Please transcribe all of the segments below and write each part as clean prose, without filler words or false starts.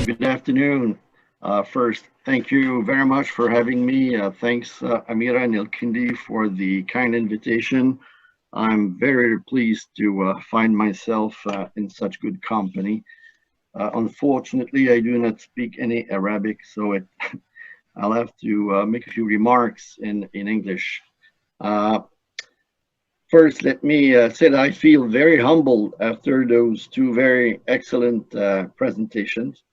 Good afternoon. First, thank you very much for having me. Thanks, Amira and Elkindi, for the kind invitation. I'm very pleased to find myself in such good company. Unfortunately, I do not speak any Arabic, so I'll have to make a few remarks in English. Uh, First, let me say that I feel very humbled after those two very excellent presentations.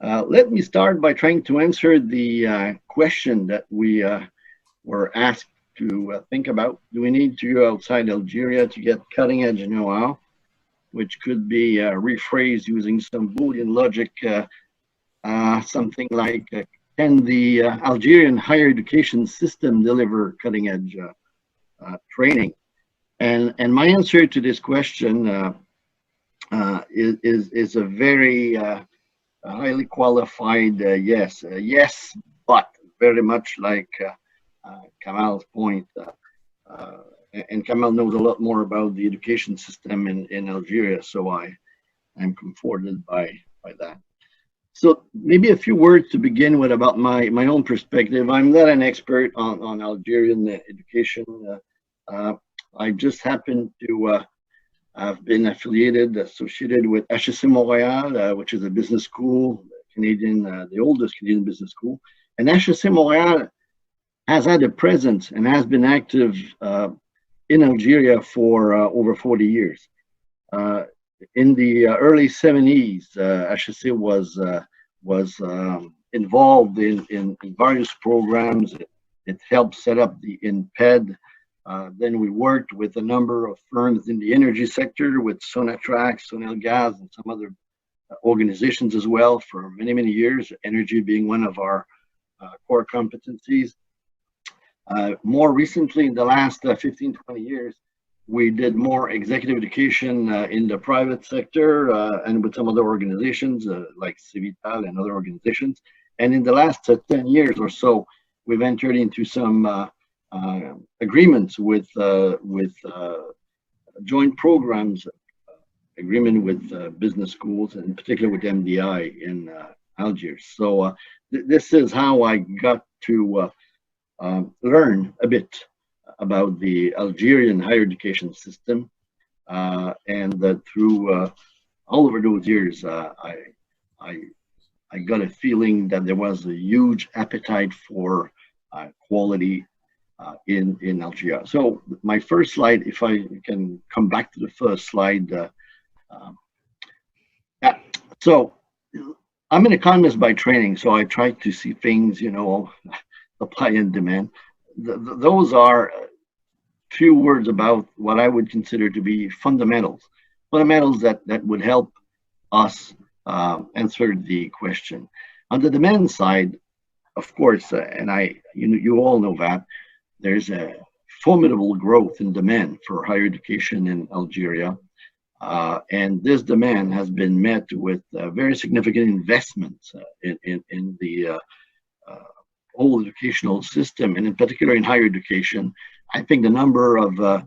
Let me start by trying to answer the question that we were asked to think about. Do we need to go outside Algeria to get cutting edge know-how, which could be rephrased using some Boolean logic, something like, can the Algerian higher education system deliver cutting edge training? And my answer to this question is a very highly qualified yes. Yes, but very much like Kamal's point. And Kamal knows a lot more about the education system in Algeria, so I'm comforted by that. So maybe a few words to begin with about my own perspective. I'm not an expert on Algerian education. I just happen to have been associated with HEC Montréal, which is a business school, Canadian, the oldest Canadian business school. And HEC Montréal has had a presence and has been active in Algeria for over 40 years. In the early 70s, HEC was involved in various programs. It helped set up the INPED. Then we worked with a number of firms in the energy sector with Sonatrach, Sonelgaz, and some other organizations as well for many, many years, energy being one of our core competencies. More recently, in the last 15, 20 years, we did more executive education in the private sector and with some other organizations like Civital and other organizations. And in the last 10 years or so, we've entered into some agreements with joint programs, agreement with business schools, and in particular with MDI in Algiers. So this is how I got to learn a bit about the Algerian higher education system, and that through all over those years, I got a feeling that there was a huge appetite for quality in Algeria. So my first slide, if I can come back to the first slide. So I'm an economist by training, so I try to see things, supply and demand. Those are few words about what I would consider to be fundamentals that would help us answer the question. On the demand side, of course, and you all know that, there's a formidable growth in demand for higher education in Algeria. And this demand has been met with very significant investments in the whole educational system, and in particular in higher education. I think the number of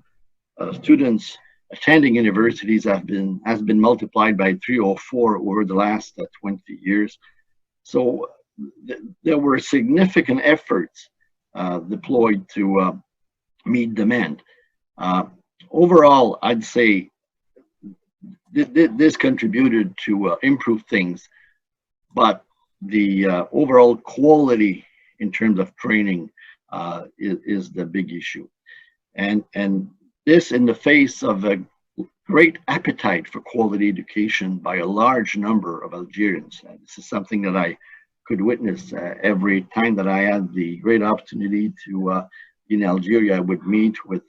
students attending universities has been multiplied by 3 or 4 over the last 20 years. So there were significant efforts deployed to meet demand. Overall, I'd say this contributed to improve things, but the overall quality in terms of training is the big issue. And this in the face of a great appetite for quality education by a large number of Algerians. And this is something that I could witness every time that I had the great opportunity to, in Algeria, I would meet with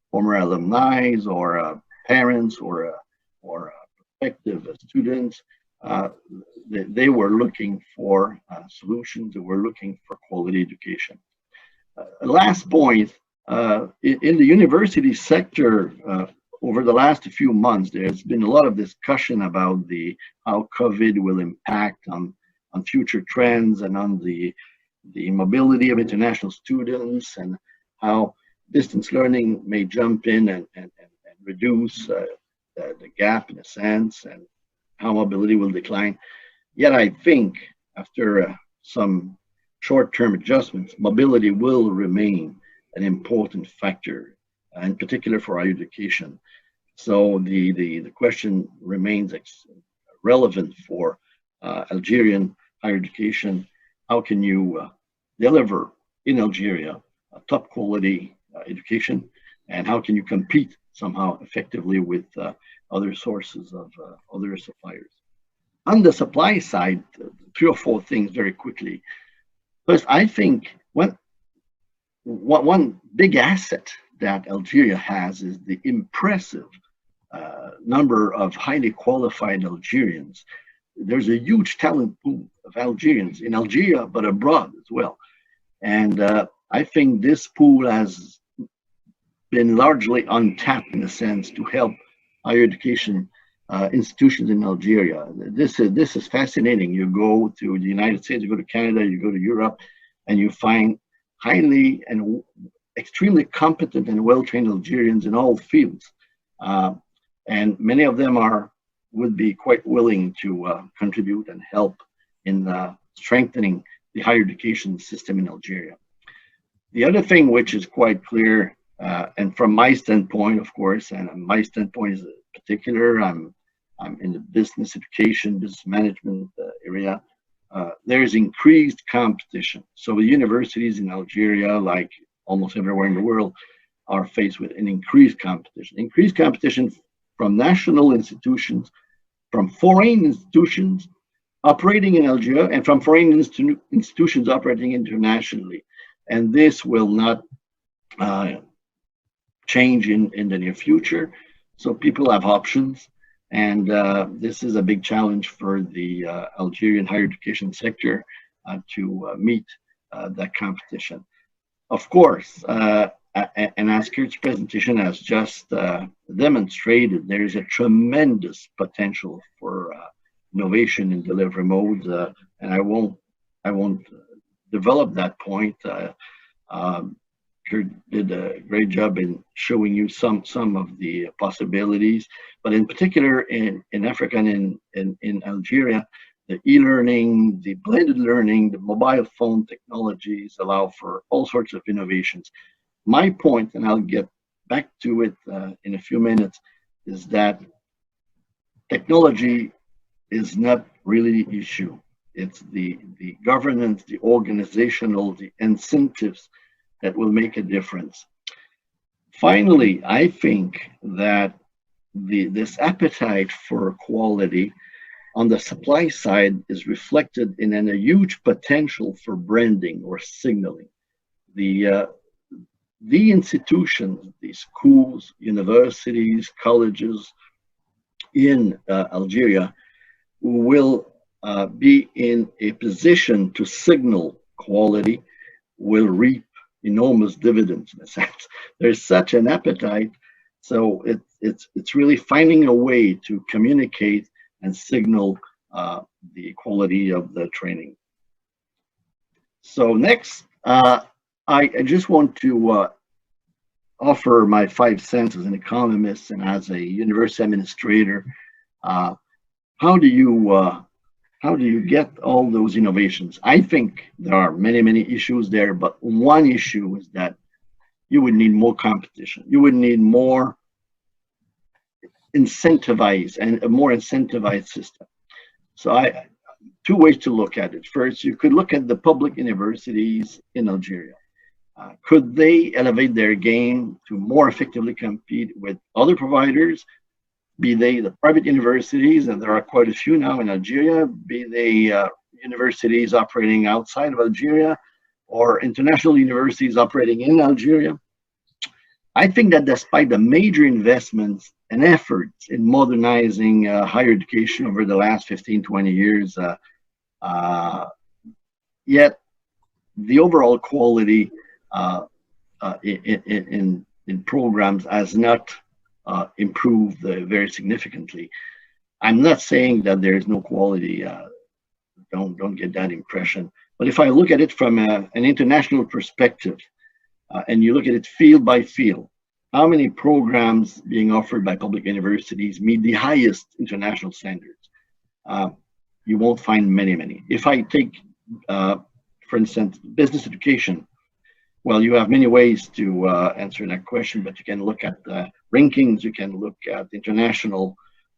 former alumni or parents or prospective students. They were looking for solutions. They were looking for quality education. Last point, in the university sector, over the last few months, there's been a lot of discussion about how COVID will impact on future trends and on the mobility of international students, and how distance learning may jump in and reduce the gap in a sense, and how mobility will decline. Yet I think after some short-term adjustments, mobility will remain an important factor, in particular for higher education. So the question remains relevant for Algerian higher education. How can you deliver in Algeria a top quality education, and how can you compete somehow effectively with other sources of other suppliers? On the supply side, three or four things very quickly. First, I think one big asset that Algeria has is the impressive number of highly qualified Algerians. There's a huge talent pool of Algerians in Algeria, but abroad as well. And I think this pool has been largely untapped in a sense to help higher education institutions in Algeria. This is fascinating. You go to the United States, you go to Canada, you go to Europe, and you find highly and extremely competent and well-trained Algerians in all fields. And many of them would be quite willing to contribute and help in strengthening the higher education system in Algeria. The other thing which is quite clear, and from my standpoint, of course, and my standpoint is particular, I'm in the business education, business management area, there is increased competition. So the universities in Algeria, like almost everywhere in the world, are faced with an increased competition. Increased competition from national institutions, from foreign institutions operating in Algeria, and from foreign institutions operating internationally. And this will not change in the near future. So people have options, and this is a big challenge for the Algerian higher education sector to meet that competition. Of course, and as Kurt's presentation has just demonstrated, there is a tremendous potential for innovation in delivery modes, and I won't develop that point. Kurt did a great job in showing you some of the possibilities, but in particular in Africa and in Algeria, the e-learning, the blended learning, the mobile phone technologies allow for all sorts of innovations. My point, and I'll get back to it in a few minutes, is that technology is not really the issue. It's the governance, the organizational, the incentives that will make a difference. Finally, I think that this appetite for quality on the supply side is reflected in a huge potential for branding or signaling. The institutions, the schools, universities, colleges in Algeria will be in a position to signal quality, will reap enormous dividends in a sense. There's such an appetite, so it's really finding a way to communicate and signal the quality of the training. So next, I just want to offer my 5 cents as an economist and as a university administrator. How do you get all those innovations? I think there are many issues there, but one issue is that you would need more competition. You would need more incentivized and a more incentivized system. So two ways to look at it. First, you could look at the public universities in Algeria. Could they elevate their game to more effectively compete with other providers, be they the private universities, and there are quite a few now in Algeria, be they universities operating outside of Algeria or international universities operating in Algeria? I think that despite the major investments and efforts in modernizing higher education over the last 15, 20 years, yet the overall quality in programs has not improved very significantly. I'm not saying that there is no quality. Don't get that impression. But if I look at it from an international perspective, and you look at it field by field, how many programs being offered by public universities meet the highest international standards? you won't find many. If I take, for instance, business education, well, you have many ways to answer that question, but you can look at rankings, you can look at international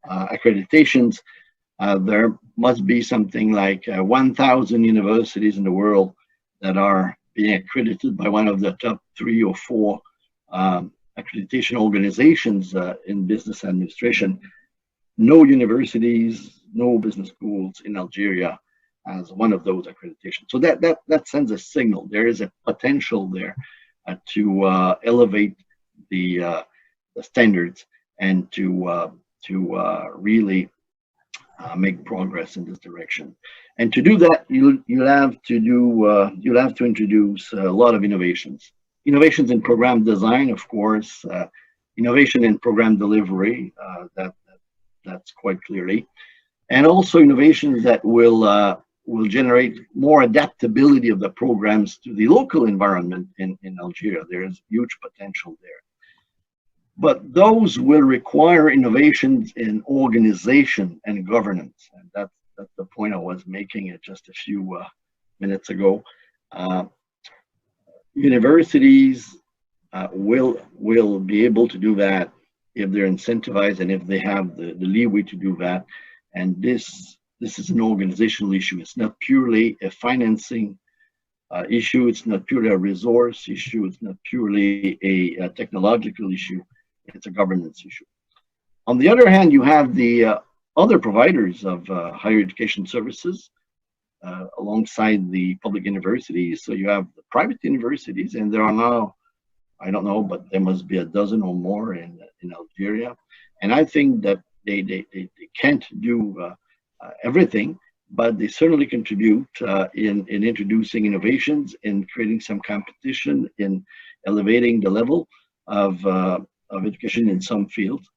accreditations. There must be something like 1,000 universities in the world that are being accredited by one of the top 3 or 4 accreditation organizations in business administration. No universities, no business schools in Algeria as one of those accreditations. So that sends a signal. There is a potential there to elevate the standards and to really make progress in this direction. And to do that, you'll have to introduce a lot of innovations. Innovations in program design, of course, innovation in program delivery, that's quite clearly, and also innovations that will generate more adaptability of the programs to the local environment in Algeria. There is huge potential there. But those will require innovations in organization and governance. And that's the point I was making just a few minutes ago. Universities will be able to do that if they're incentivized and if they have the leeway to do that. And this is an organizational issue. It's not purely a financing issue. It's not purely a resource issue. It's not purely a technological issue. It's a governance issue. On the other hand, you have the other providers of higher education services alongside the public universities. So you have the private universities, and there are now, I don't know, but there must be a dozen or more in Algeria. And I think that they can't do everything, but they certainly contribute in introducing innovations, in creating some competition, in elevating the level of education in some fields.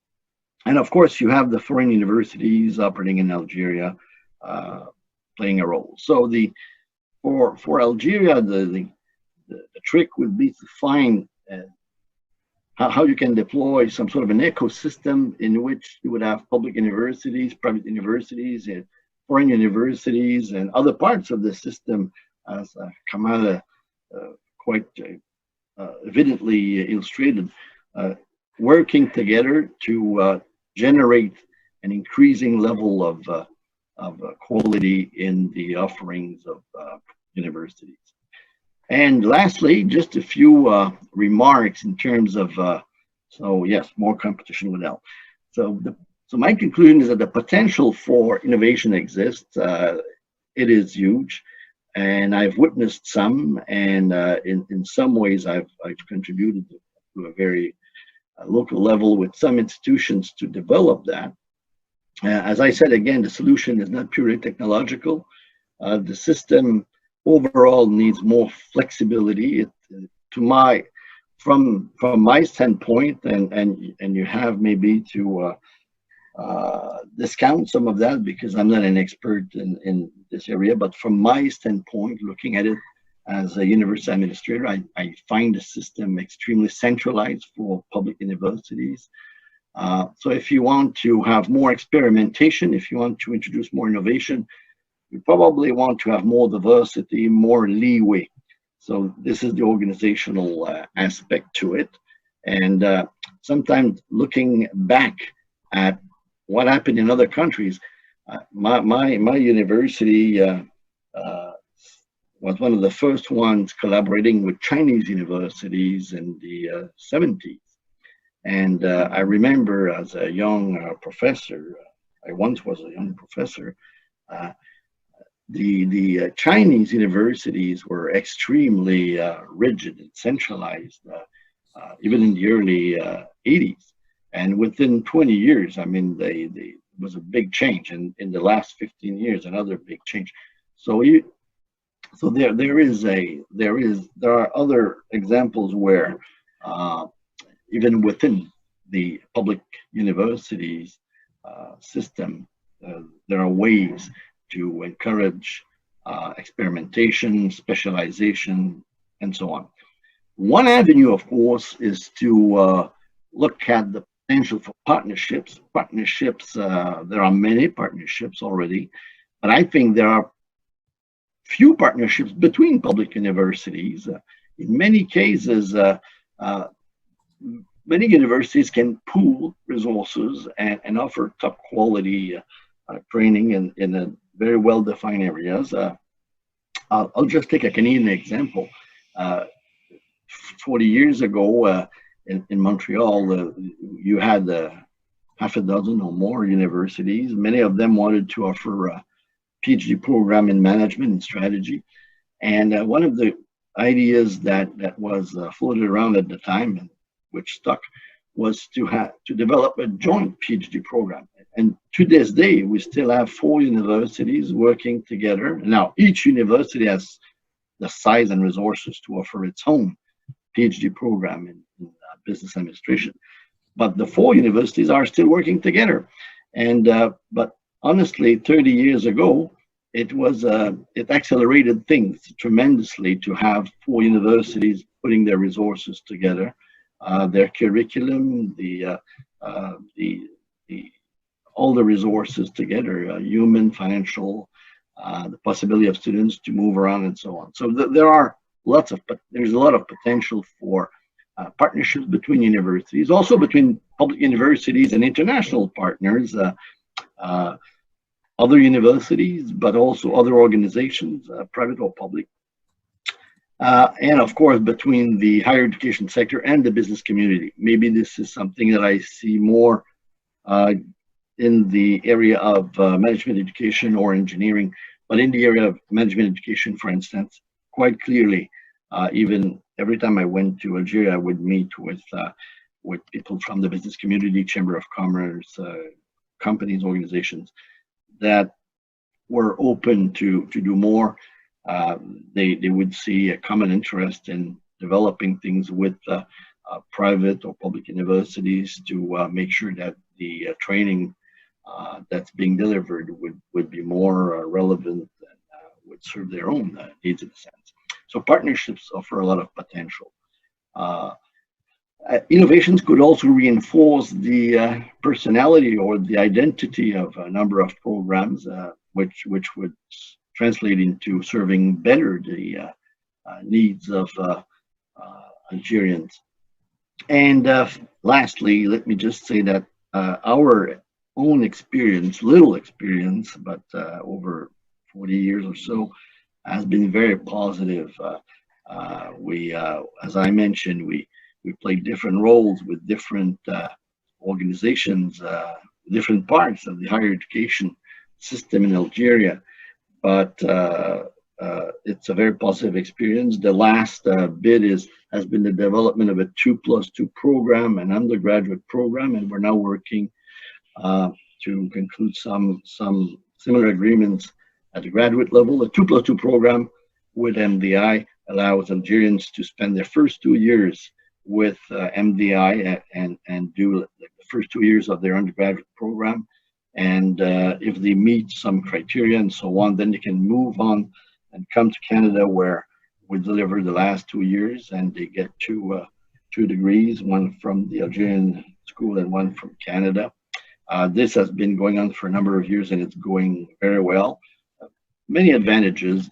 And of course, you have the foreign universities operating in Algeria playing a role. So for Algeria, the trick would be to find how you can deploy some sort of an ecosystem in which you would have public universities, private universities, and foreign universities, and other parts of the system, as Kamala quite evidently illustrated, working together to generate an increasing level of quality in the offerings of universities. And lastly, just a few remarks in terms of, so yes, more competition will help. So my conclusion is that the potential for innovation exists. It is huge, and I've witnessed some, and in some ways I've contributed to a very local level with some institutions to develop that. As I said, again, the solution is not purely technological. The system overall needs more flexibility. From my standpoint, and you have maybe to discount some of that because I'm not an expert in this area, but from my standpoint, looking at it as a university administrator, I find the system extremely centralized for public universities. So if you want to have more experimentation, if you want to introduce more innovation, you probably want to have more diversity, more leeway. So this is the organizational aspect to it. And sometimes looking back at what happened in other countries, my university was one of the first ones collaborating with Chinese universities in the 70s. And I remember as a young professor, I once was a young professor, the Chinese universities were extremely rigid and centralized, even in the early 80s. And within 20 years, I mean, they was a big change. And in the last 15 years, another big change. So there are other examples where even within the public universities system, there are ways to encourage experimentation, specialization, and so on. One avenue, of course, is to look at the potential for partnerships. There are many partnerships already. But I think there are few partnerships between public universities. In many cases, many universities can pool resources and offer top quality training in a very well-defined areas. I'll just take a Canadian example. 40 years ago in Montreal, you had half a dozen or more universities. Many of them wanted to offer a PhD program in management and strategy. And one of the ideas that was floated around at the time, and which stuck, was to develop a joint PhD program. And to this day, we still have 4 universities working together. Now, each university has the size and resources to offer its own PhD program in business administration. But the 4 universities are still working together. And but honestly, 30 years ago, it accelerated things tremendously to have 4 universities putting their resources together, their curriculum, all the resources together, human, financial, the possibility of students to move around and so on. So there's a lot of potential for partnerships between universities, also between public universities and international partners, other universities, but also other organizations, private or public. And of course, between the higher education sector and the business community. Maybe this is something that I see more in the area of management education or engineering, but in the area of management education, for instance, quite clearly, even every time I went to Algeria, I would meet with people from the business community, Chamber of Commerce, companies, organizations that were open to do more. They would see a common interest in developing things with private or public universities to make sure that the training that's being delivered would be more relevant and would serve their own needs in a sense. So partnerships offer a lot of potential. Innovations could also reinforce the personality or the identity of a number of programs, which would translate into serving better the needs of Algerians. And lastly, let me just say that our own experience, little experience, but over 40 years or so, has been very positive. As I mentioned, we play different roles with different organizations, different parts of the higher education system in Algeria. But it's a very positive experience. The last bit has been the development of a 2+2 program, an undergraduate program, and we're now working to conclude some similar agreements at the graduate level. The 2+2 program with MDI allows Algerians to spend their first 2 years with MDI and do the first 2 years of their undergraduate program. And if they meet some criteria and so on, then they can move on and come to Canada, where we deliver the last 2 years, and they get two degrees, one from the Algerian school and one from Canada. This has been going on for a number of years, and it's going very well. Many advantages.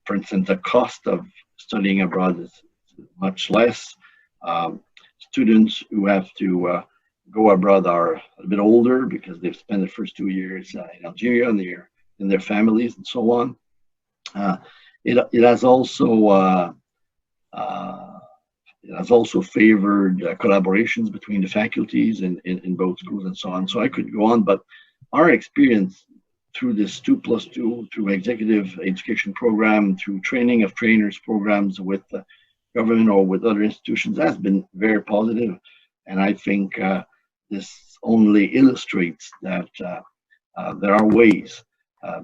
For instance, the cost of studying abroad is much less. Students who have to go abroad are a bit older because they've spent the first 2 years in Algeria and in their families and so on. It has also favored collaborations between the faculties in both schools and so on. So I could go on, but our experience through this 2+2, through executive education program, through training of trainers programs with the government or with other institutions has been very positive. And I think this only illustrates that there are ways,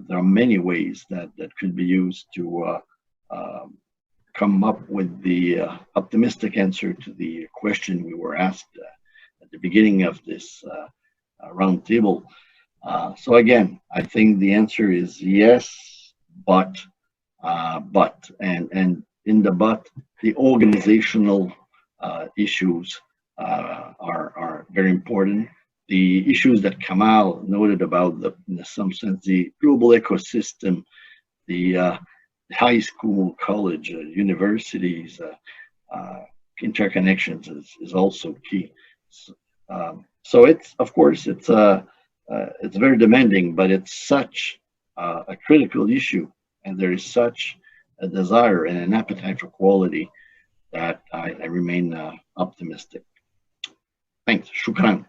there are many ways that could be used to come up with the optimistic answer to the question we were asked at the beginning of this roundtable. So again, I think the answer is yes, but in the but, the organizational issues are very important. the issues that Kamal noted about in some sense, the global ecosystem, the high school, college, universities, interconnections is also key. So it's, of course, it's very demanding, but it's such a critical issue, and there is such a desire and an appetite for quality that I remain optimistic. Thanks. Shukran.